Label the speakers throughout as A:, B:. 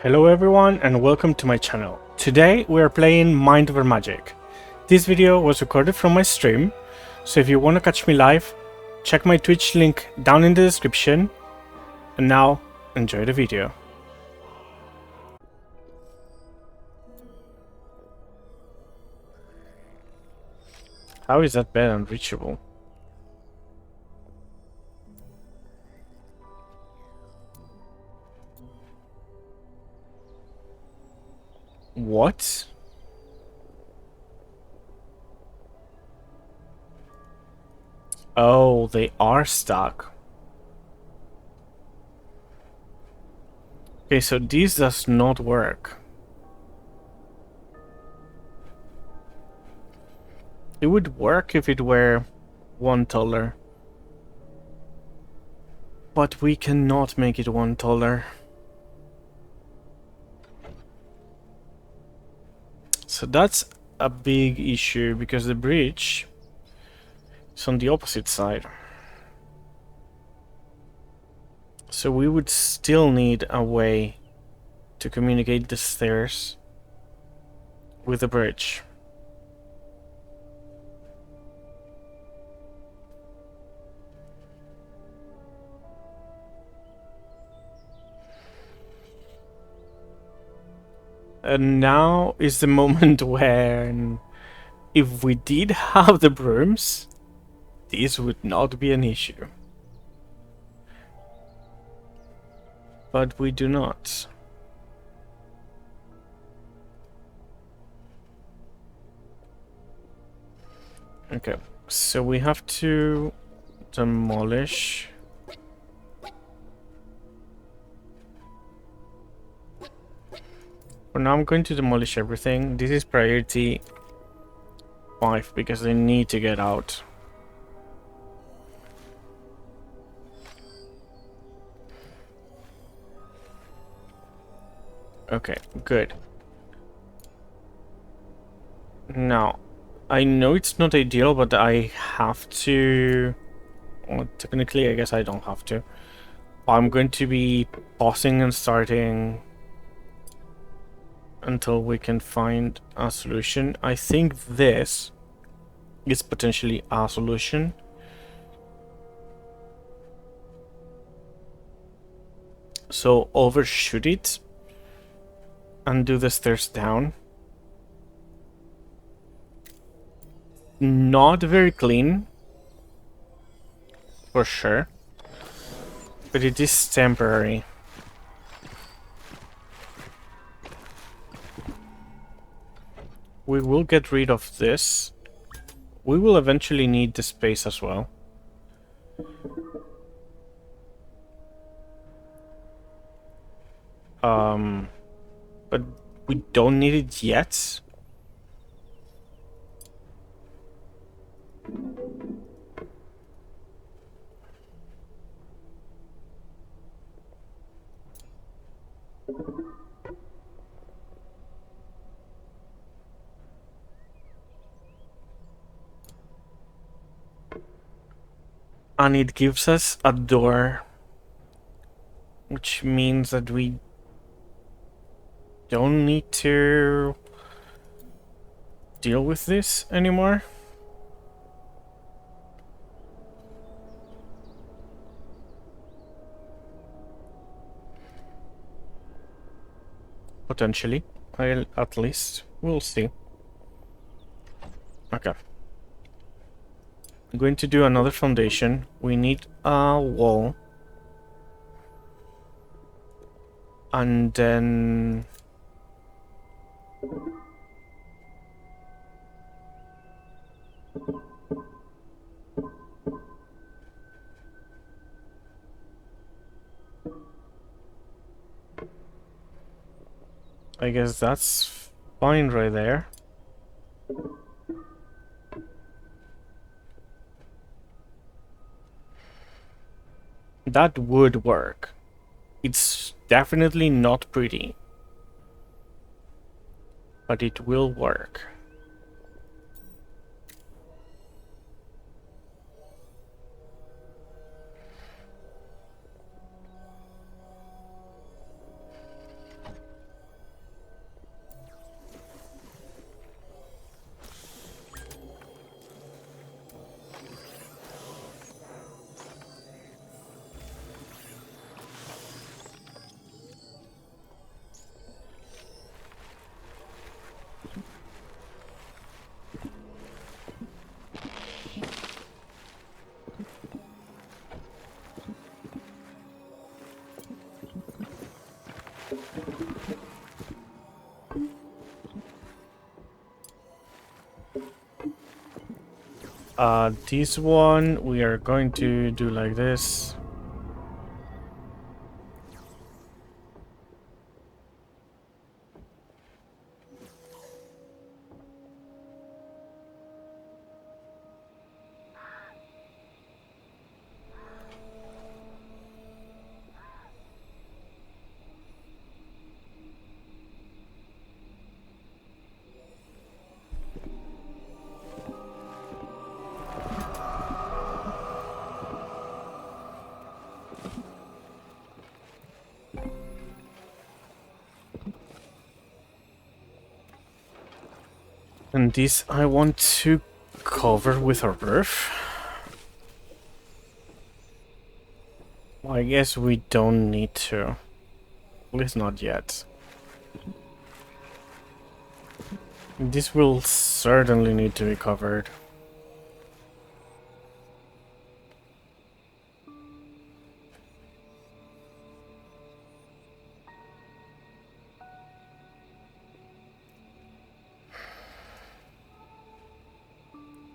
A: Hello everyone and welcome to my channel. Today we are playing Mind Over Magic. This video was recorded from my stream, so if you want to catch me live, check my Twitch link down in the description. And now, enjoy the video. How is that bed unreachable? What? Oh, they are stuck. Okay, so this does not work. It would work if it were $1. But we cannot make it $1. So that's a big issue because the bridge is on the opposite side. So we would still need a way to communicate the stairs with the bridge. And now is the moment when, if we did have the brooms, this would not be an issue. But we do not. Okay, so we have to demolish. For now I'm going to demolish everything. This is priority 5 because they need to get out. Okay, good. Now, I know it's not ideal, but I have to... Well, technically, I guess I don't have to. I'm going to be pausing and starting until we can find a solution. I think this is potentially a solution. So overshoot it and do the stairs down. Not very clean, for sure, but it is temporary. We will get rid of this. We will eventually need the space as well. But we don't need it yet. And it gives us a door, which means that we don't need to deal with this anymore. Potentially. At least. We'll see. Okay. I'm going to do another foundation. We need a wall. And then... I guess that's fine right there. That would work. It's definitely not pretty, but it will work. This one we are going to do like this. And this I want to cover with a roof. Well, I guess we don't need to. At least not yet. This will certainly need to be covered.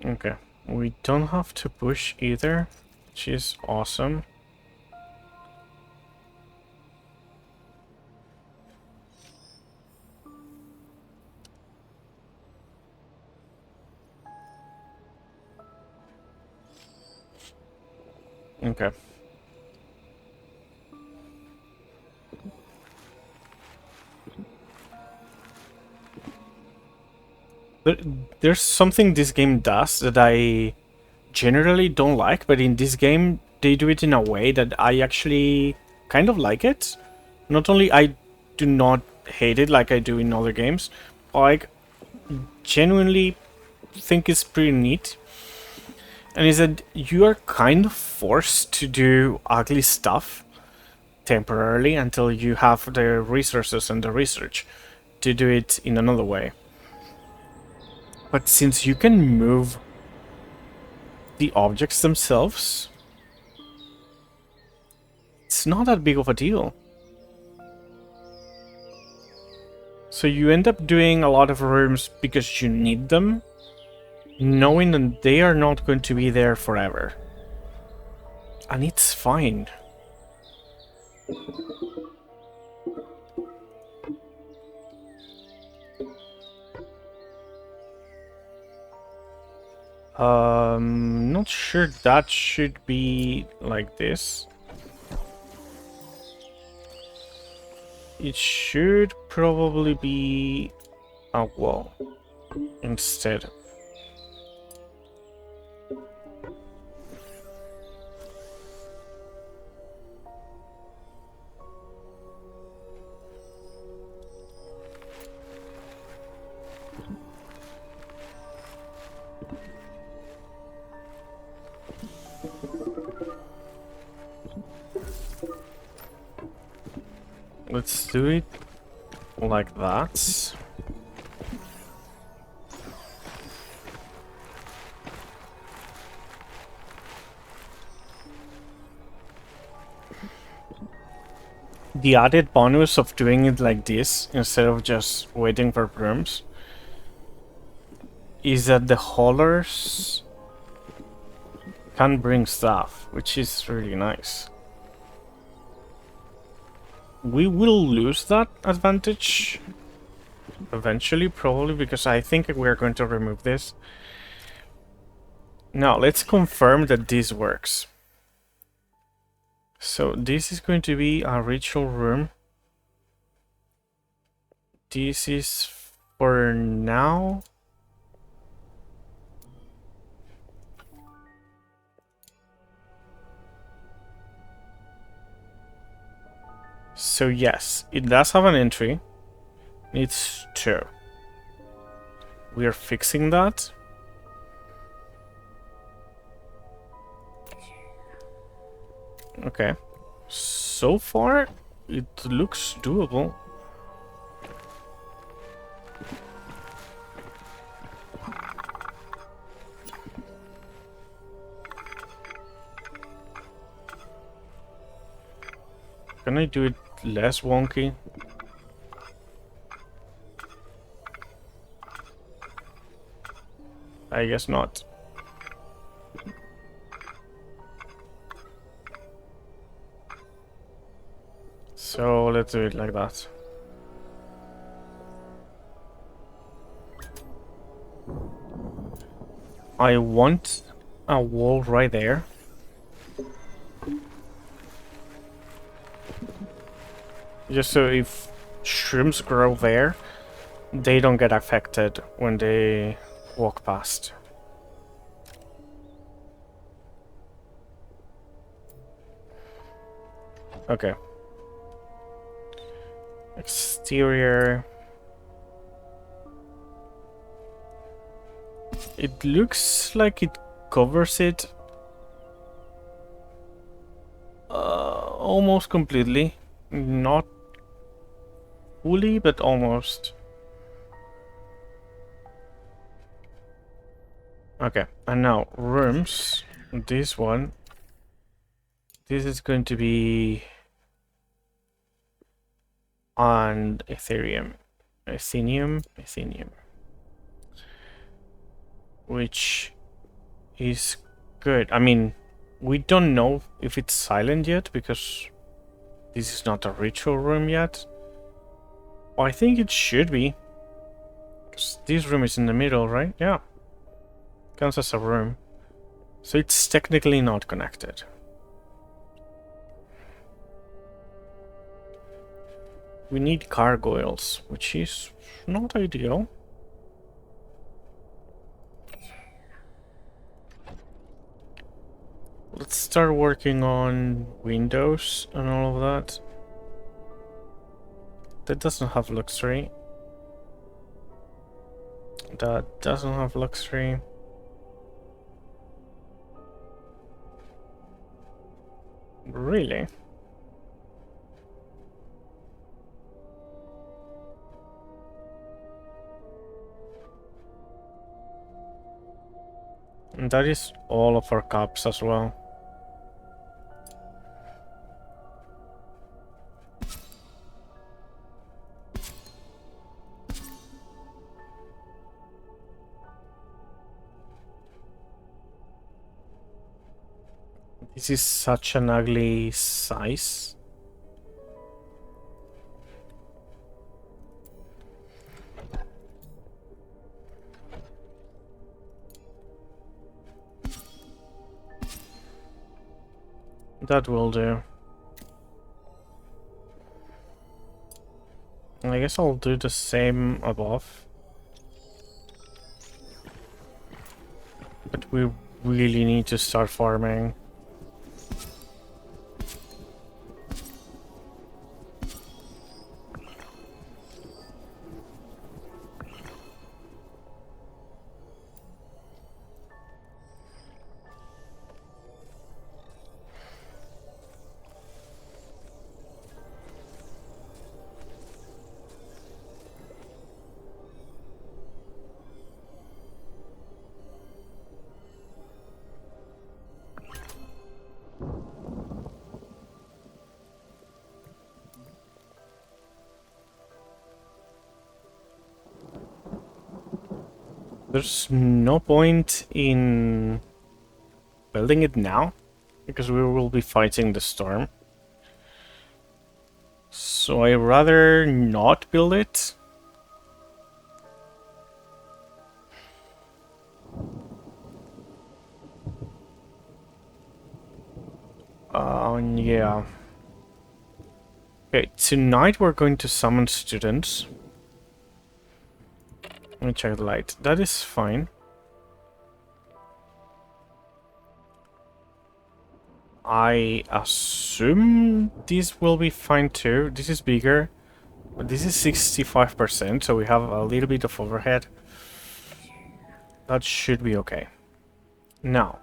A: Okay, we don't have to push either, which is awesome. Okay. There's something this game does that I generally don't like, but in this game they do it in a way that I actually kind of like it. Not only I do not hate it like I do in other games, I genuinely think it's pretty neat. And is that you are kind of forced to do ugly stuff temporarily until you have the resources and the research to do it in another way. But since you can move the objects themselves, it's not that big of a deal. So you end up doing a lot of rooms because you need them, knowing that they are not going to be there forever. And it's fine. Not sure that should be like this. It should probably be a wall instead. Let's do it like that. The added bonus of doing it like this, instead of just waiting for brooms, is that the haulers can bring stuff, which is really nice. We will lose that advantage eventually, probably, because I think we are going to remove this. Now, let's confirm that this works. So, this is going to be a ritual room. This is for now. So yes, it does have an entry. Needs 2. We are fixing that. Okay. So far, it looks doable. Can I do it less wonky? I guess not. So let's do it like that. I want a wall right there. Just so if shrooms grow there, they don't get affected when they walk past. Okay. Exterior. It looks like it covers it almost completely. Not fully, but almost. Okay, and now rooms. This one. This is going to be on Ethereum. Ethereum. Which is good. I mean, we don't know if it's silent yet because this is not a ritual room yet. Well, I think it should be. Because this room is in the middle, right? Yeah. Counts as a room. So it's technically not connected. We need gargoyles, which is not ideal. Let's start working on windows and all of that. That doesn't have luxury. That doesn't have luxury. Really? And that is all of our cups as well. This is such an ugly size. That will do. I guess I'll do the same above. But we really need to start farming. There's no point in building it now, because we will be fighting the storm. So I'd rather not build it. Yeah. Okay, tonight we're going to summon students. Let me check the light. That is fine. I assume this will be fine too. This is bigger. But this is 65%, so we have a little bit of overhead. That should be okay. Now,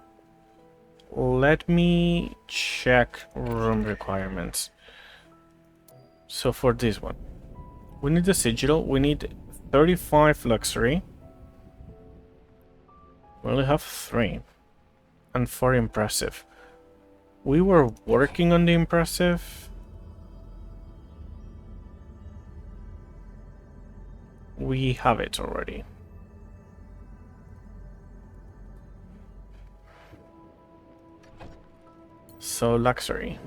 A: let me check room requirements. So for this one, we need the sigil. We need 35 luxury. We only have 3. And 4 impressive. We were working on the impressive. We have it already. So luxury.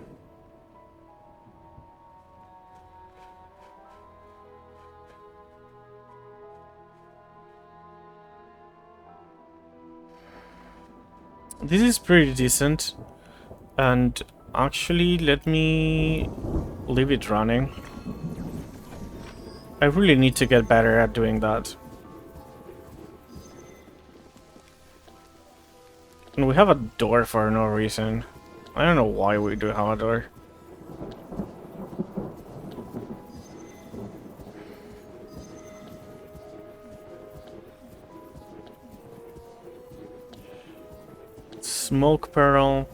A: This is pretty decent, and actually let me leave it running. I really need to get better at doing that. And we have a door for no reason. I don't know why we do have a door. Smoke pearl.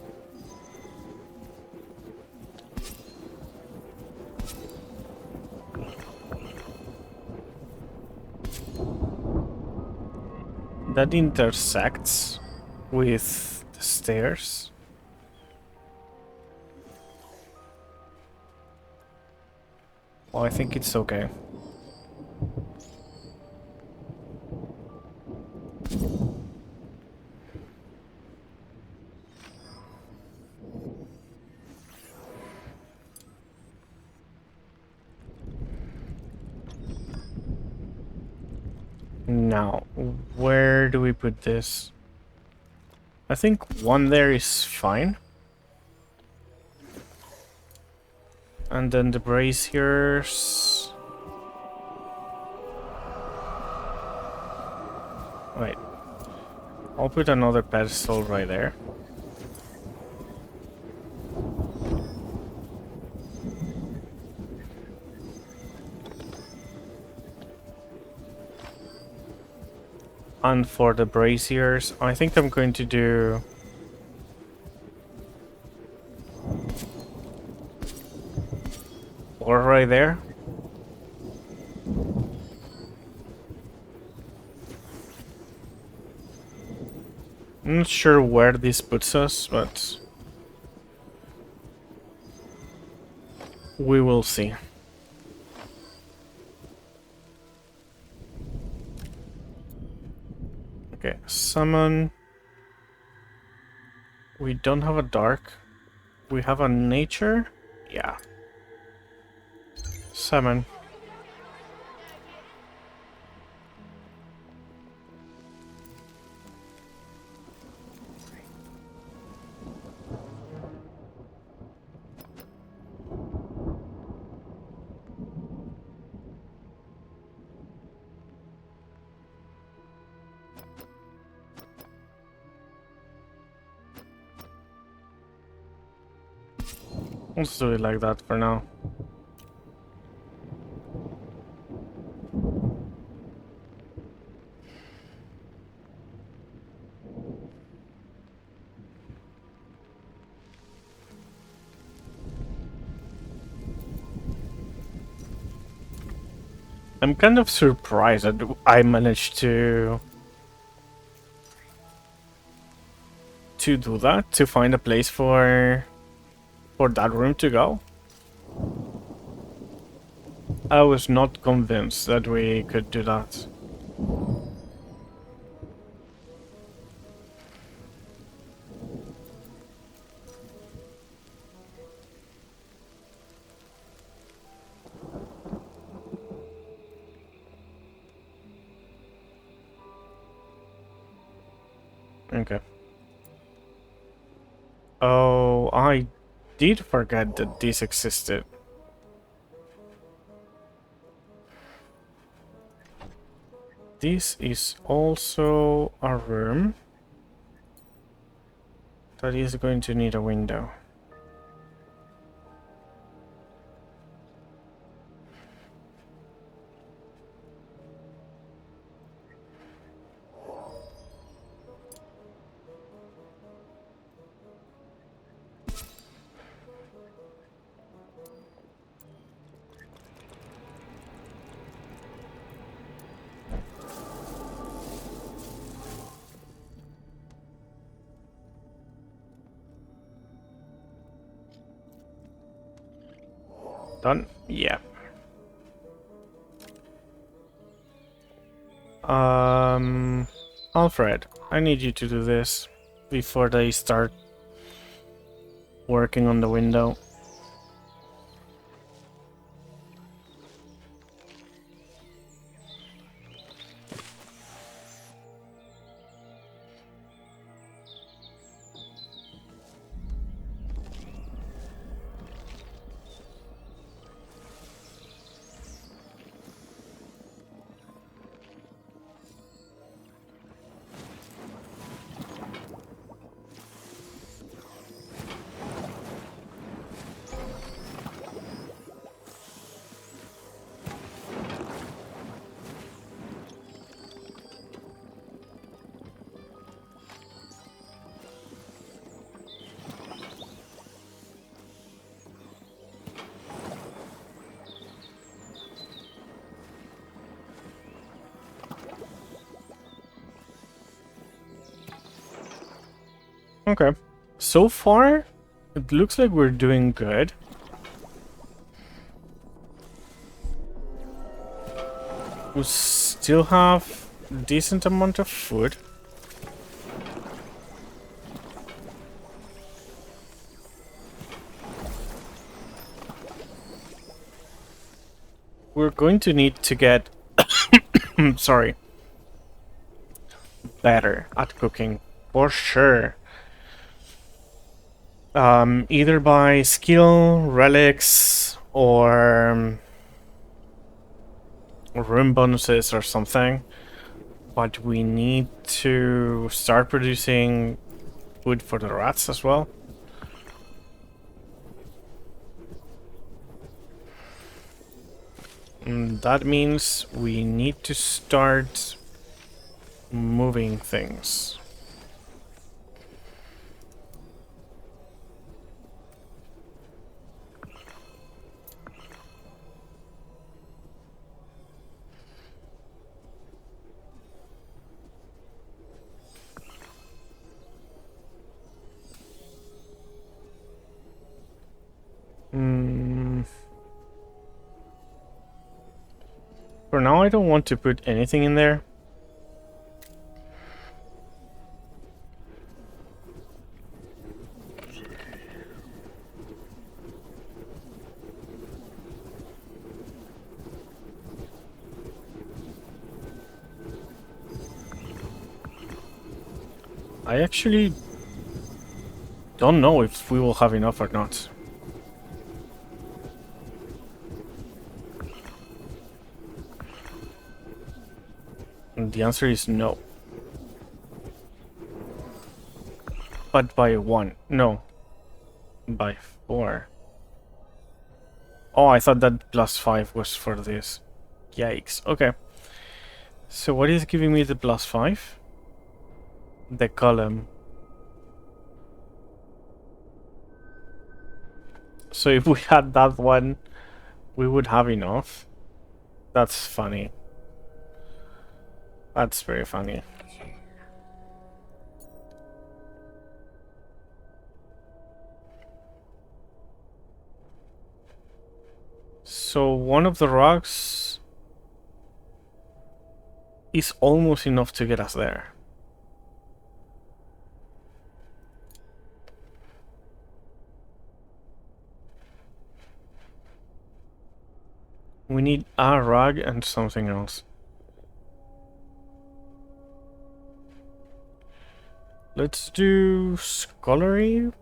A: That intersects with the stairs. Well, I think it's okay. Now, where do we put this? I think one there is fine. And then the braziers. Wait. I'll put another pedestal right there. And for the braziers, I think I'm going to do... or right there. I'm not sure where this puts us, but we will see. Okay, summon. We don't have a dark. We have a nature? Yeah. Summon. Let's do it like that for now. I'm kind of surprised that I managed to do that, to find a place for that room to go. I was not convinced that we could do that. Okay. Oh, I did forget that this existed. This is also a room that is going to need a window. Done? Yeah. Alfred, I need you to do this before they start working on the window. Okay. So far, it looks like we're doing good. We still have a decent amount of food. We're going to need to get sorry, better at cooking for sure. Either by skill, relics, or room bonuses or something. But we need to start producing food for the rats as well. And that means we need to start moving things. For now, I don't want to put anything in there. I actually don't know if we will have enough or not. And the answer is no. But by 1. No. By 4. Oh, I thought that +5 was for this. Yikes. Okay. So what is giving me the +5? The column. So if we had that one, we would have enough. That's funny. That's very funny. So one of the rocks is almost enough to get us there. We need a rug and something else. Let's do scholarly.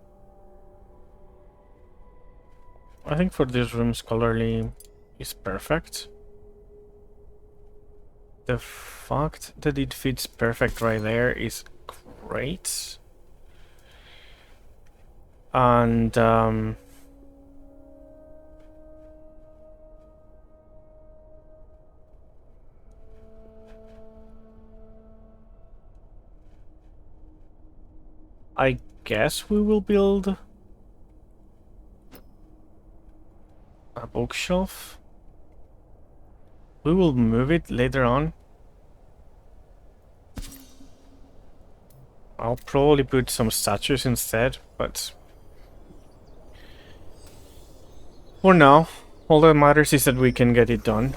A: I think for this room, scholarly is perfect. The fact that it fits perfect right there is great. And I guess we will build a bookshelf. We will move it later on. I'll probably put some statues instead, but for now, all that matters is that we can get it done.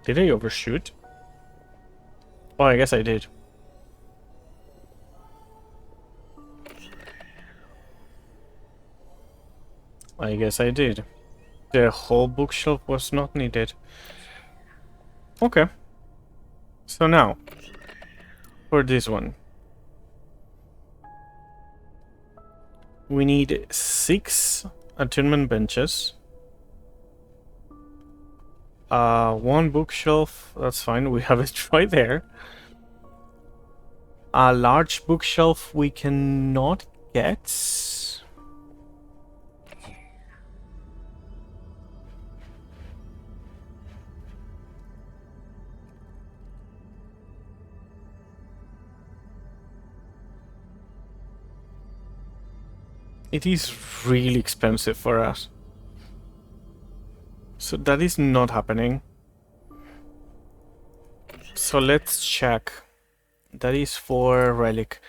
A: Did I overshoot? Oh, I guess I did. I guess I did. The whole bookshelf was not needed. Okay. So now, for this one. We need 6 attunement benches. One bookshelf, that's fine, we have it right there. A large bookshelf we cannot get. It is really expensive for us. So that is not happening. So let's check. That is for relic.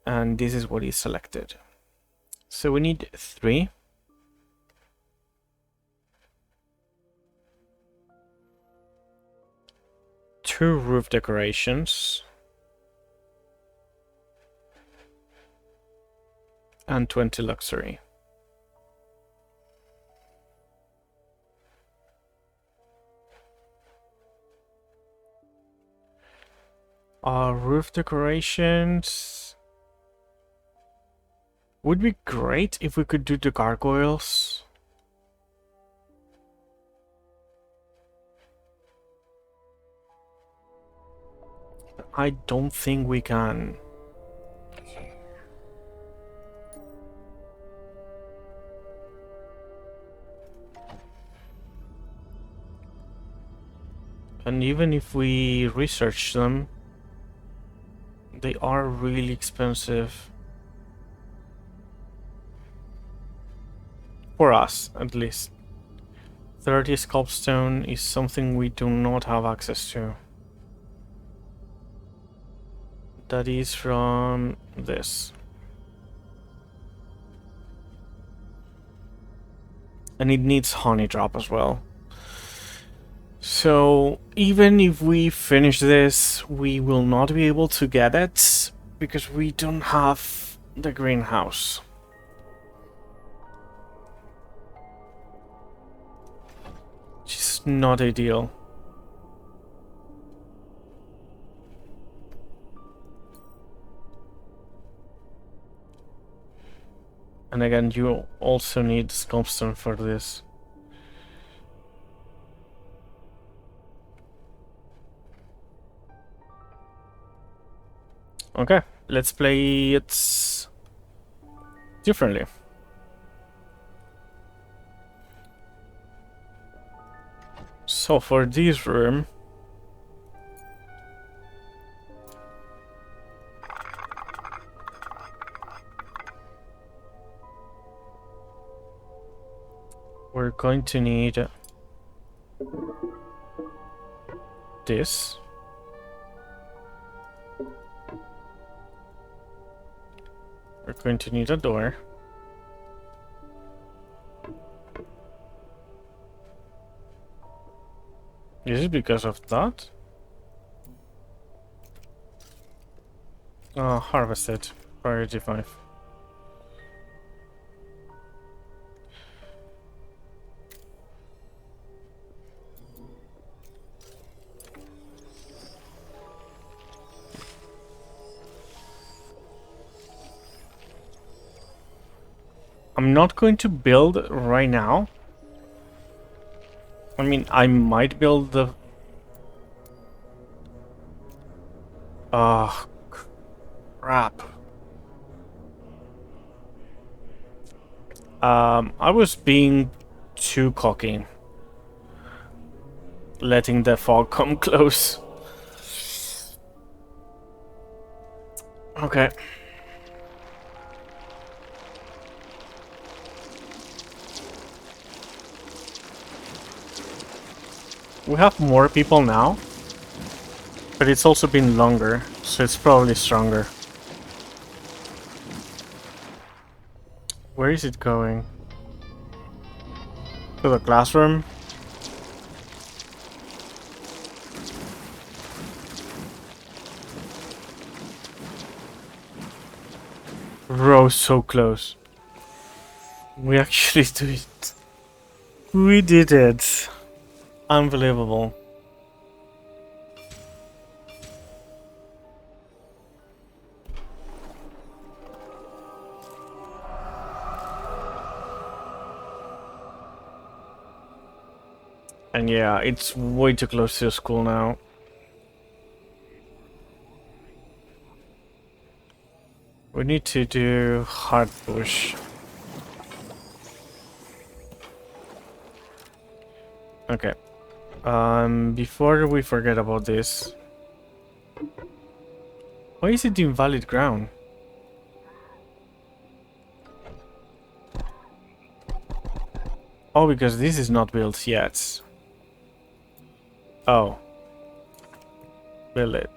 A: And this is what is selected. So we need 3. Two roof decorations. And 20 luxury. Roof decorations would be great if we could do the gargoyles. I don't think we can. And even if we research them, they are really expensive. For us, at least. 30 sculpstone is something we do not have access to. That is from this. And it needs honey drop as well. So even if we finish this, we will not be able to get it because we don't have the greenhouse. Which is not ideal. And again, you also need sculpstone for this. Okay, let's play it differently. So for this room, we're going to need this. We're going to need a door. Is it because of that? Harvested. Priority 5. I'm not going to build right now. I mean, I might build the... crap. I was being too cocky. Letting the fog come close. Okay. We have more people now, but it's also been longer, so it's probably stronger. Where is it going? To the classroom? Bro, so close. We actually do it. We did it. Unbelievable. And yeah, it's way too close to the school now. We need to do hard push. Okay. Before we forget about this. Why is it invalid ground? Oh, because this is not built yet. Oh. Build it.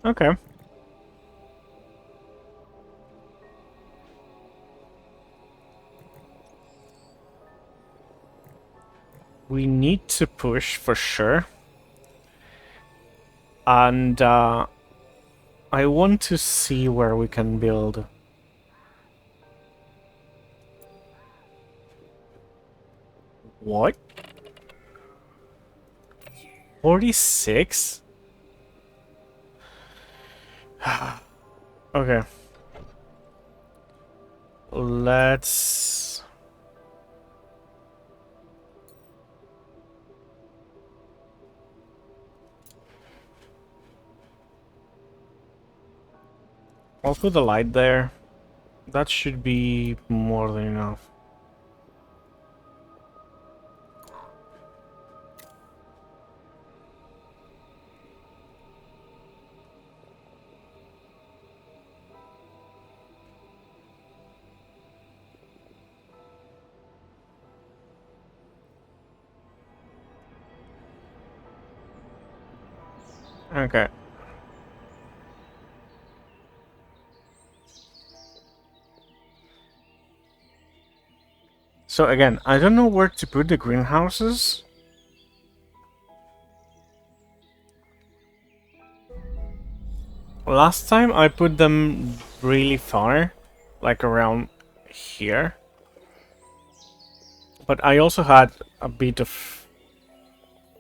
A: Okay. We need to push for sure. And I want to see where we can build. What? 46? Okay. Let's... I'll put the light there. That should be more than enough. Okay. So again, I don't know where to put the greenhouses. Last time I put them really far, like around here. But I also had a bit of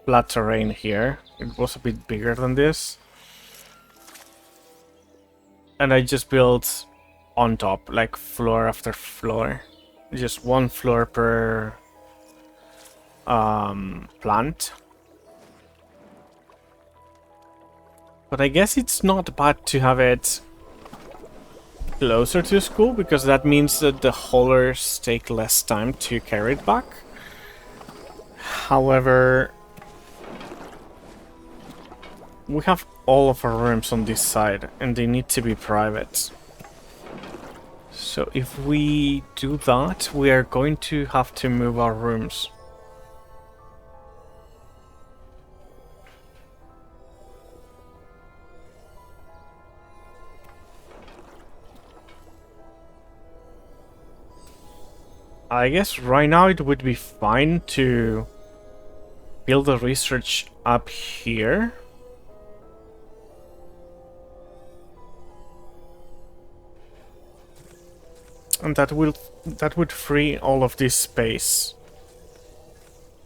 A: flat terrain here. It was a bit bigger than this. And I just built on top, like floor after floor. Just one floor per plant. But I guess it's not bad to have it closer to school, because that means that the haulers take less time to carry it back. However, we have all of our rooms on this side, and they need to be private. So if we do that, we are going to have to move our rooms. I guess right now it would be fine to build the research up here. And that would free all of this space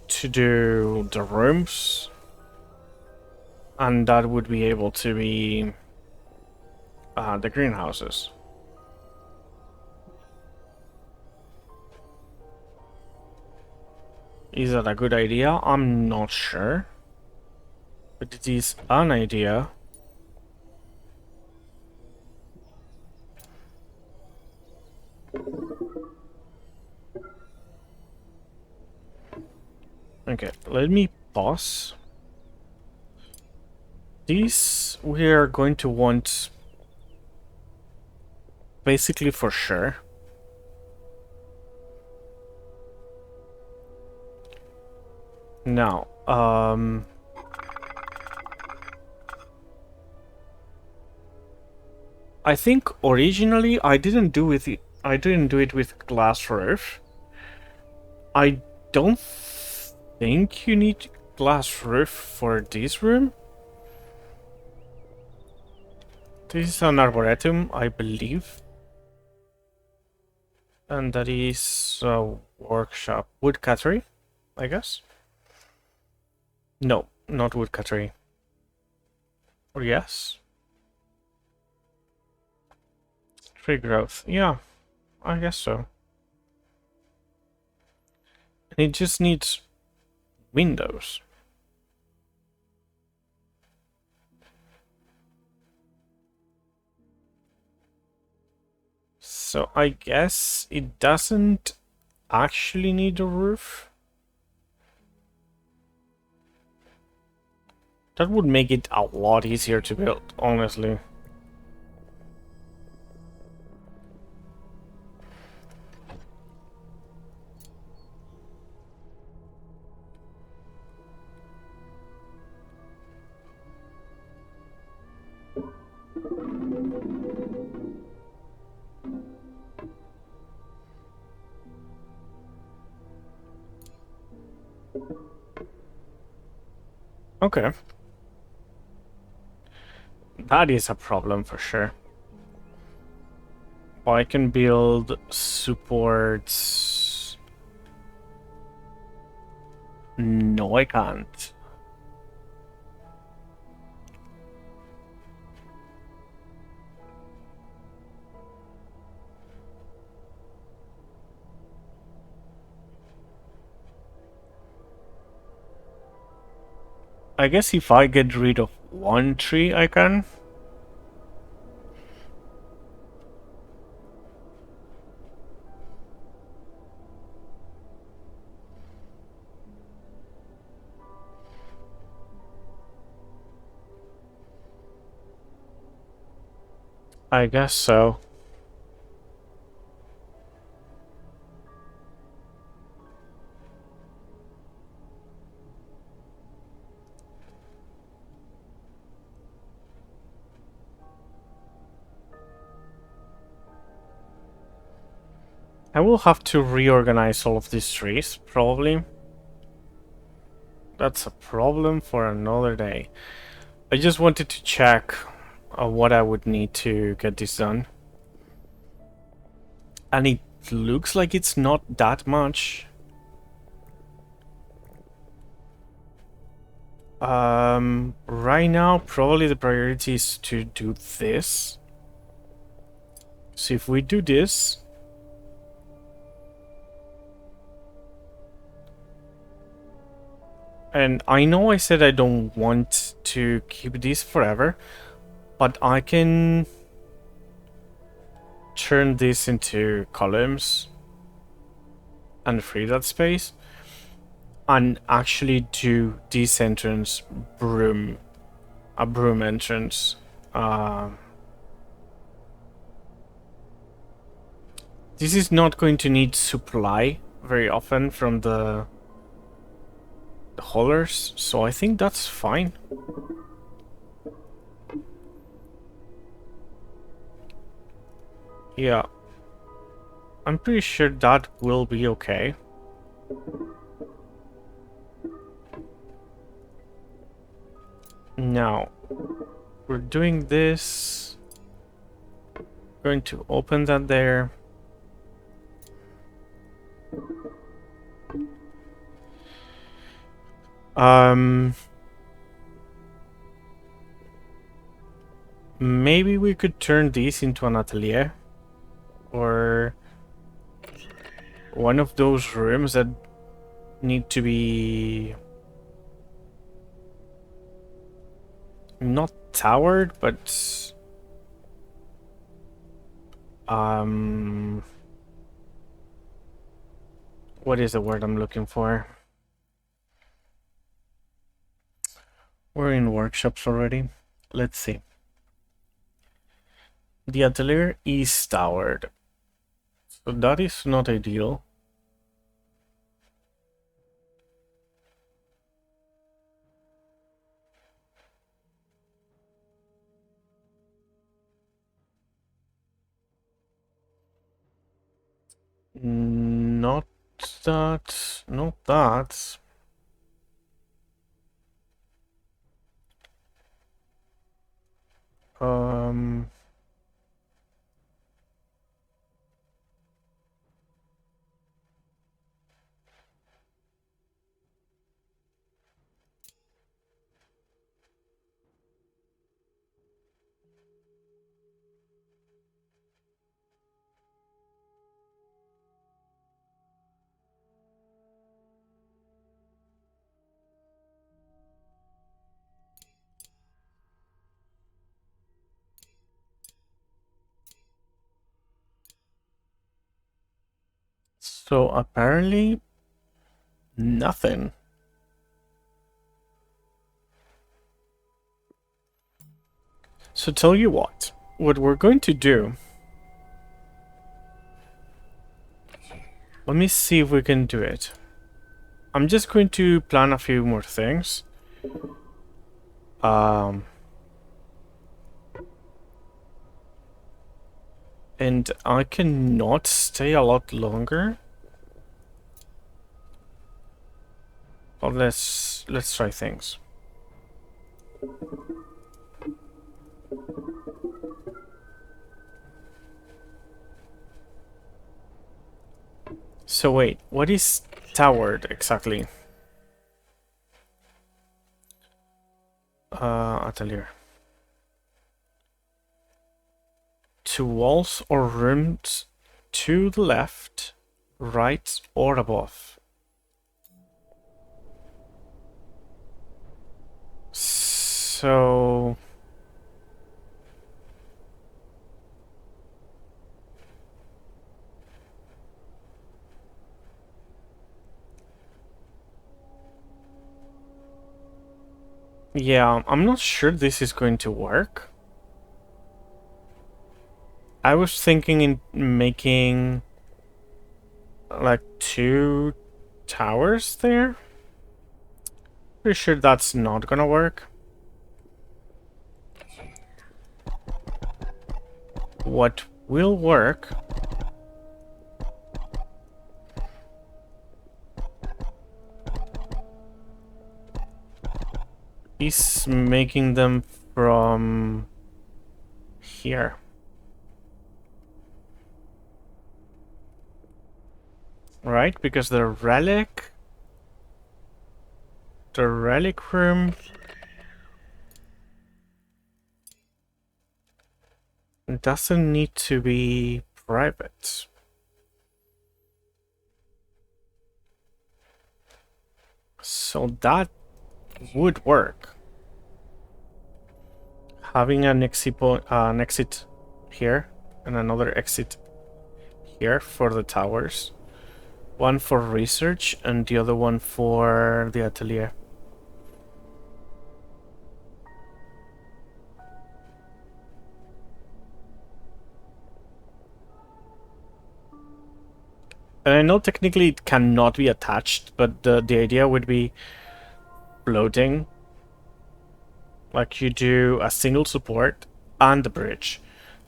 A: to do the rooms. And that would be able to be the greenhouses. Is that a good idea? I'm not sure. But it is an idea. Okay, let me pause. These we are going to want basically for sure. Now, I think originally I didn't do it with glass roof. I don't think you need glass roof for this room. This is an arboretum, I believe. And that is a workshop. Woodcuttery, I guess? No, not woodcuttery. Or yes? Tree growth. Yeah, I guess so. And it just needs windows. So I guess it doesn't actually need a roof. That would make it a lot easier to build, honestly. Okay. That is a problem for sure. I can build supports. No, I can't. I guess if I get rid of one tree, I can. I guess so. I will have to reorganize all of these trees, probably. That's a problem for another day. I just wanted to check what I would need to get this done. And it looks like it's not that much. Right now, probably the priority is to do this. So if we do this... And I know I said I don't want to keep this forever, but I can turn this into columns and free that space and actually do this entrance a broom entrance. This is not going to need supply very often from the haulers, so I think that's fine. Yeah, I'm pretty sure that will be okay. Now, we're doing this. Going to open that there. Maybe we could turn this into an atelier. Or one of those rooms that need to be not towered, but what is the word I'm looking for? We're in workshops already. Let's see. The atelier is towered, so that is not ideal. Not that, not that. Um, so apparently nothing. So tell you what we're going to do. Let me see if we can do it. I'm just going to plan a few more things. And I cannot stay a lot longer. But let's try things. So wait, what is towered exactly? Atelier. 2 walls or rooms to the left, right, or above. So yeah, I'm not sure this is going to work. I was thinking in making like 2 towers there. Pretty sure that's not gonna work. What will work is making them from here. Right? Because the relic room doesn't need to be private. So that would work. Having an exit here and another exit here for the towers. One for research and the other one for the atelier. And I know technically it cannot be attached, but the idea would be floating. Like you do a single support and the bridge.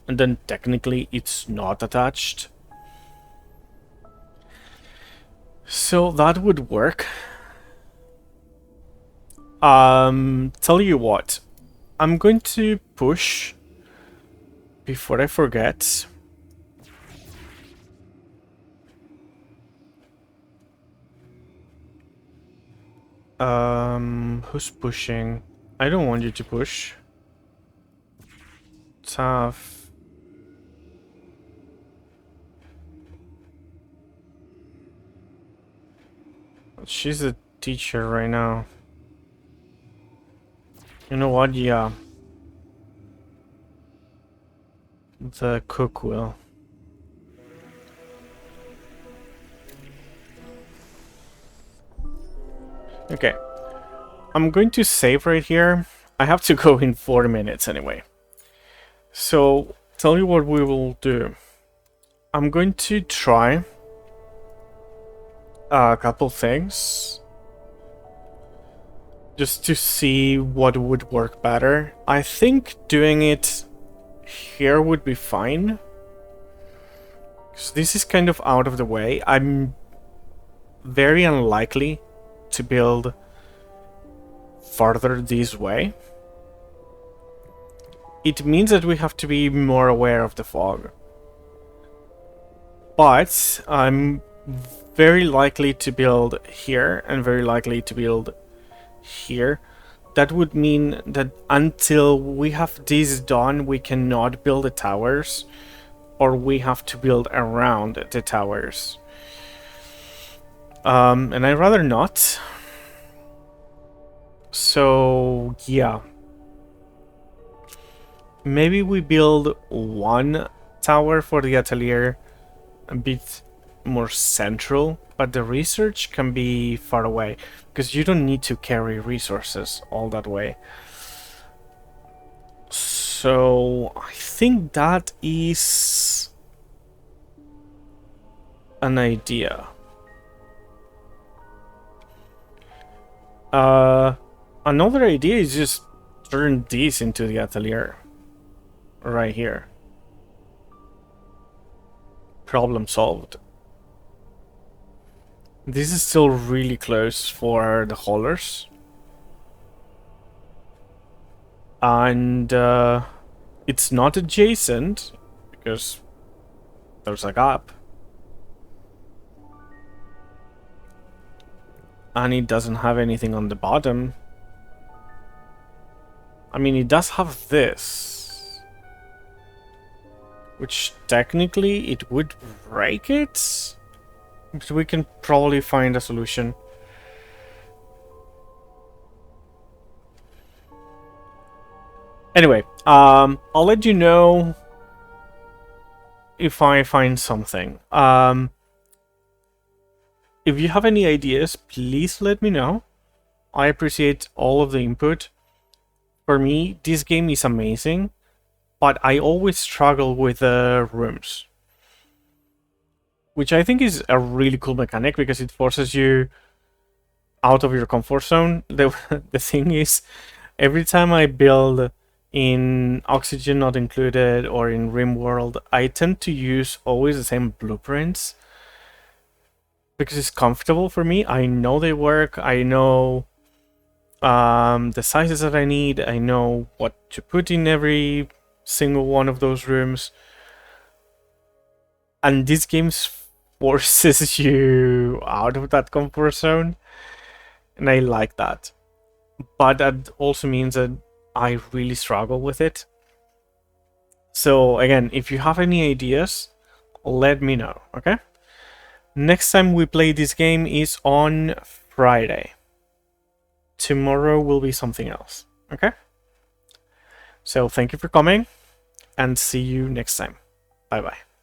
A: And then technically it's not attached. So that would work. Tell you what. I'm going to push before I forget. Who's pushing? I don't want you to push. Tough. She's a teacher right now. You know what? Yeah. the cook will. Okay. I'm going to save right here. I have to go in 4 minutes anyway. So, tell you what we will do. I'm going to try a couple things just to see what would work better. I think doing it here would be fine. So this is kind of out of the way. I'm very unlikely to build farther this way. It means that we have to be more aware of the fog. But I'm very likely to build here and very likely to build here. That would mean that until we have this done, we cannot build the towers, or we have to build around the towers. And I'd rather not. So, yeah. Maybe we build one tower for the atelier, a bit more central, but the research can be far away, because you don't need to carry resources all that way. So, I think that is an idea. Another idea is just turn this into the atelier. Right here. Problem solved. This is still really close for the haulers. And it's not adjacent because there's a gap. And it doesn't have anything on the bottom. I mean, it does have this. Which technically it would break it. But we can probably find a solution. Anyway, I'll let you know if I find something. If you have any ideas, please let me know. I appreciate all of the input. For me, this game is amazing, but I always struggle with the rooms. Which I think is a really cool mechanic because it forces you out of your comfort zone. The thing is, every time I build in Oxygen Not Included or in RimWorld, I tend to use always the same blueprints. Because it's comfortable for me. I know they work. I know the sizes that I need. I know what to put in every single one of those rooms. And this game forces you out of that comfort zone. And I like that. But that also means that I really struggle with it. So again, if you have any ideas, let me know, okay? Next time we play this game is on Friday. Tomorrow will be something else, okay? So thank you for coming, and see you next time. Bye-bye.